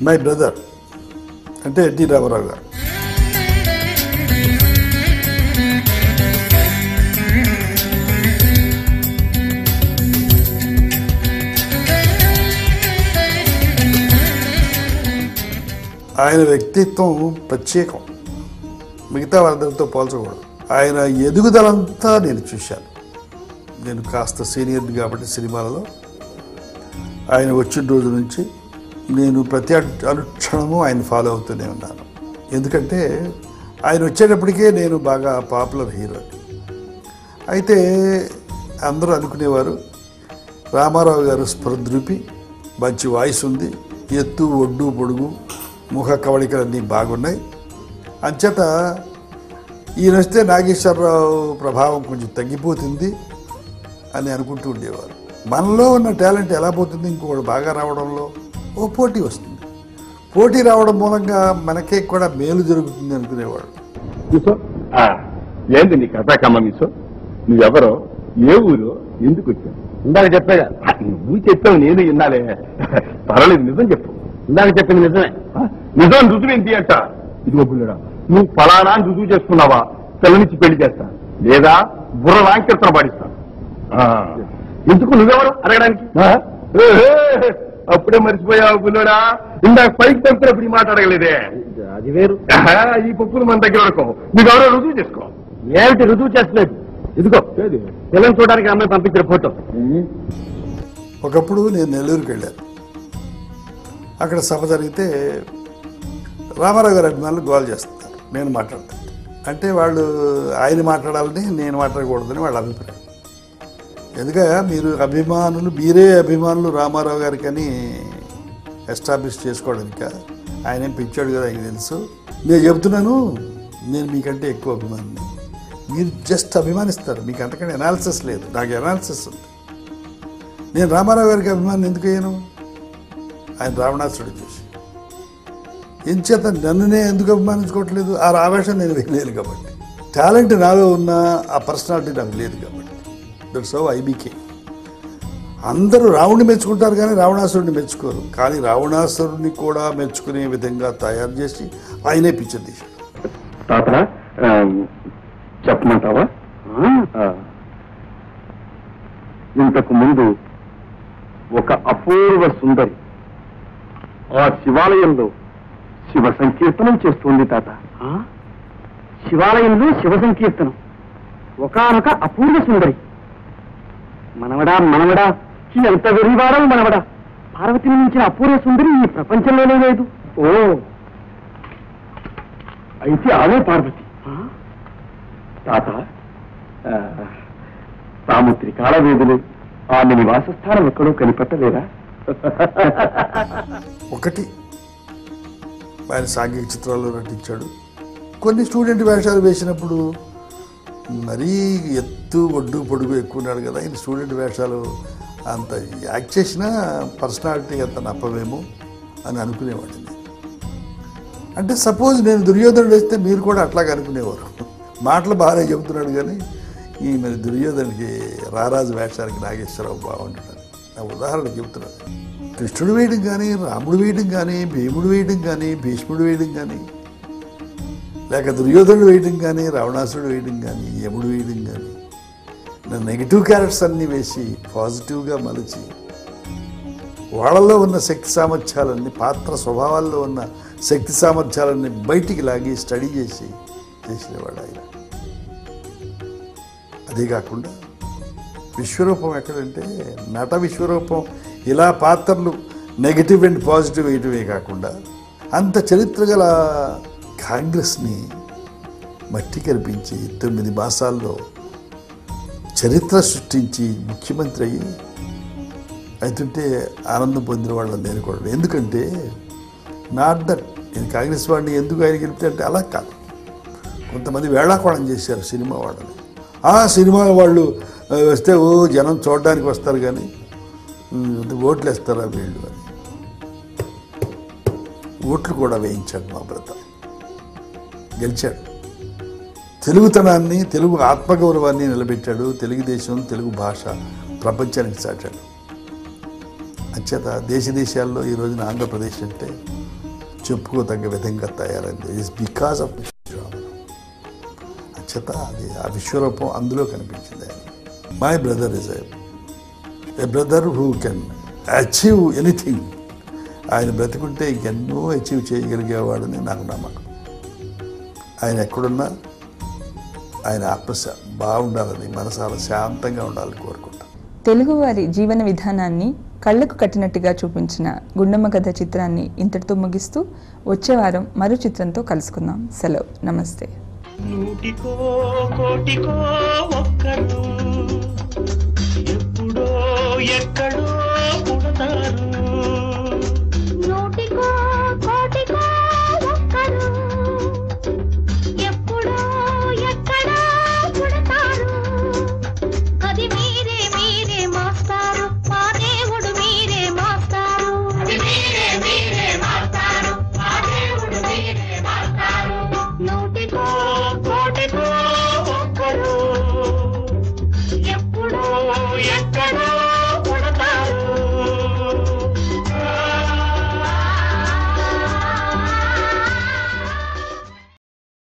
My brother అంటే NT Ramarao గారు. ఆయన వ్యక్తిత్వం ప్రత్యేకం, మిగతా వాళ్ళందరితో పోల్చకూడదు. ఆయన ఎదుగుదలంతా నేను చూశాను. నేను కాస్త సీనియర్ కాబట్టి సినిమాలలో ఆయన వచ్చిన రోజు నుంచి నేను ప్రతి అనుక్షణము ఆయన ఫాలో అవుతూనే ఉన్నాను. ఎందుకంటే ఆయన వచ్చేటప్పటికే నేను బాగా పాపులర్ హీరో. అయితే అందరూ అనుకునేవారు రామారావు గారు స్పృద్రూపి, మంచి వాయిస్ ఉంది, ఎత్తు ఒడ్డు పొడుగు, ముఖ కవళికలన్నీ బాగున్నాయి, అంచేత ఈయన వస్తే నాగేశ్వరరావు ప్రభావం కొంచెం తగ్గిపోతుంది అని అనుకుంటూ ఉండేవారు. మనలో ఉన్న టాలెంట్ ఎలా పోతుంది ఇంకొకటి బాగా రావడంలో? ఓ పోటీ వస్తుంది. పోటీ రావడం మూలంగా మనకే కూడా మేలు జరుగుతుంది అనుకునేవాడు. ఏంది నీ కథాకమ్మ మిసో? నువ్వెవరో, ఏ ఊరు, ఎందుకు వచ్చావు? ఇందాక చెప్పేగా. నువ్వు చెప్పావు, నేను విన్నాలే. పర్వాలేదు, నిజం చెప్పు. ఇందాక చెప్పింది నిజమే. నిజం రుజువు ఏంటి అంట? ఇదిగో పుల్లడా, నువ్వు ఫలానా రుజువు చేసుకున్నావా పిల్లనిచ్చి పెళ్లి చేస్తా, లేదా బుర్ర లాంకీర్తన పాడిస్తా. ఎందుకు నువ్వెవరు అడగడానికి? అప్పుడే మర్చిపోయావు పుల్లడా, ఇందాక పైకి పంపినప్పుడు ఈ మాట అడగలేదే. అది వేరు. ఈ పప్పులు మన దగ్గర వరకు నీకు ఎవరో రుజువు చేసుకో. ఏమిటి రుజువు చేస్తలేదు? ఇదిగో పిల్లలు చూడడానికి అమ్మాయి పంపించిన ఫోటో. ఒకప్పుడు నేను నెల్లూరుకి వెళ్ళాను. అక్కడ సభ జరిగితే రామారావు గారి అభిమానులు గోల్ చేస్తున్నారు, నేను మాట్లాడుతాను అంటే వాళ్ళు ఆయన మాట్లాడాలని నేను మాట్లాడకూడదని వాళ్ళ అభిప్రాయం. ఎందుకంటే మీరు అభిమానులు, మీరే అభిమానులు రామారావు గారికి అని ఎస్టాబ్లిష్ చేసుకోవడానికి. ఆయన ఏం పిచ్చాడు కదా, ఆయనకు తెలుసు. నేను చెబుతున్నాను, నేను మీకంటే ఎక్కువ అభిమాని. మీరు జస్ట్ అభిమానిస్తారు, మీకు అంతకంటే అనాలిసిస్ లేదు. నాకు అనాలిసిస్ ఉంది. నేను రామారావు గారికి అభిమానం ఎందుకు అయ్యాను? ఆయన రావణాసురుడు చూసి. ఎంచేత నన్నునే ఎందుకు అభిమానించుకోవట్లేదు? ఆ ఆవేశం నేను వేయలేదు కాబట్టి. టాలెంట్ నాలో ఉన్న ఆ పర్సనాలిటీ నాకు లేదు కాబట్టి. That's how I became. అందరూ రావణుని మెచ్చుకుంటారు కానీ రావణాసురుడిని మెచ్చుకోరు. కానీ రావణాసురుడిని కూడా మెచ్చుకునే విధంగా తయారు చేసి ఆయనే పిక్చర్ తీశాడు. తాత చెప్పమంటావా? ఇంతకు ముందు ఒక అపూర్వ సుందరి ఆ శివాలయంలో శివ సంకీర్తనం చేస్తుంది తాత. శివాలయంలో శివ సంకీర్తనం. ఒకానొక అపూర్వ సుందరి. మనవడా ఎంత వెరివాడం మనవడా. పార్వతిని మించిన అపూర్వ సుందరి ఈ ప్రపంచంలోనే లేదు. ఓ, అయితే ఆమె పార్వతి. తాత, తాము త్రికాళవేదులు ఆమె నివాసస్థానం ఎక్కడో కనిపెట్టలేదా? ఒకటి ఆయన సాంఘిక చిత్రాల్లో నటించాడు. కొన్ని స్టూడెంట్ వేషాలు వేసినప్పుడు మరీ ఎత్తు ఒడ్డు పొడుగు ఎక్కువ ఉన్నాడు కదా, ఆయన స్టూడెంట్ వేషాలు అంత యాక్ట్ చేసినా పర్సనాలిటీ అంత నప్పవేమో అని అనుకునేవాడిని. అంటే సపోజ్ నేను దుర్యోధనుడు వేస్తే మీరు కూడా అట్లాగే అనుకునేవారు. మాటలు బాగానే చెబుతున్నాడు కానీ ఈ మరి దుర్యోధనుడికి రారాజు వేషానికి నాగేశ్వరరావు బాగుంటున్నాడు. నా ఉదాహరణ చెబుతున్నాను. కృష్ణుడు వేయడం కానీ, రాముడు వేయడం కానీ, భీముడు వేయడం కానీ, భీష్ముడు వేయడం కానీ, లేక దుర్యోధనుడు వేయడం కానీ, రావణాసురుడు వేయడం కానీ, యముడు వేయడం కానీ, నెగిటివ్ క్యారెక్టర్స్ అన్నీ వేసి పాజిటివ్గా మలిచి వాళ్ళల్లో ఉన్న శక్తి సామర్థ్యాలన్నీ, పాత్ర స్వభావాల్లో ఉన్న శక్తి సామర్థ్యాలన్నీ బయటికి లాగి స్టడీ చేసి చేసినవాడు ఆయన. అదే కాకుండా విశ్వరూపం ఎక్కడంటే నట విశ్వరూపం ఇలా పాత్రలు నెగిటివ్ అండ్ పాజిటివ్ వేయటమే కాకుండా అంత చరిత్ర గల కాంగ్రెస్ని మట్టి కనిపించి 9 మాసాల్లో చరిత్ర సృష్టించి ముఖ్యమంత్రి అయ్యి అవుతుంటే ఆనందం పొందిన వాళ్ళని నేను కూడా. ఎందుకంటే నాట్ దట్ నేను కాంగ్రెస్ వాడిని ఎందుకు ఆయన గెలిపితే అంటే అలా కాదు. కొంతమంది వేళాకోళం చేశారు సినిమా వాళ్ళని. ఆ సినిమా వాళ్ళు వస్తే ఓ జనం చూడడానికి వస్తారు కానీ ఓట్లు వేస్తారా వీళ్ళు అని. ఓట్లు కూడా వేయించాడు మా బ్రదర్. గెలిచాడు. తెలుగుతనాన్ని, తెలుగు ఆత్మగౌరవాన్ని నిలబెట్టాడు. తెలుగుదేశం, తెలుగు భాష ప్రపంచానికి చాటాడు. అంచేత దేశాల్లో ఈ రోజున ఆంధ్రప్రదేశ్ అంటే చెప్పుకోదగ్గ విధంగా తయారైంది ఈజ్ బికాస్ ఆఫ్ చేత అది ఆ విశ్వరూపం అందులో కనిపించింది. My brother is a brother who can achieve anything. ఆయన బ్రతికుంటే ఇంకెన్నో అచీవ్ చేయగలిగేవాడని నాకు నమ్మకం. ఆయన ఎక్కడున్నా ఆయన ఆత్మ బాగుండాలని, మనసాల శాంతంగా ఉండాలని కోరుకుంటాను. తెలుగువారి జీవన విధానాన్ని కళ్ళకు కట్టినట్టుగా చూపించిన గుండమ్మ కథ చిత్రాన్ని ఇంతటితో ముగిస్తూ వచ్చే వారం మరో చిత్రంతో కలుసుకుందాం. సెలవు, నమస్తే. నూటికో కోటికో ఒక్కరు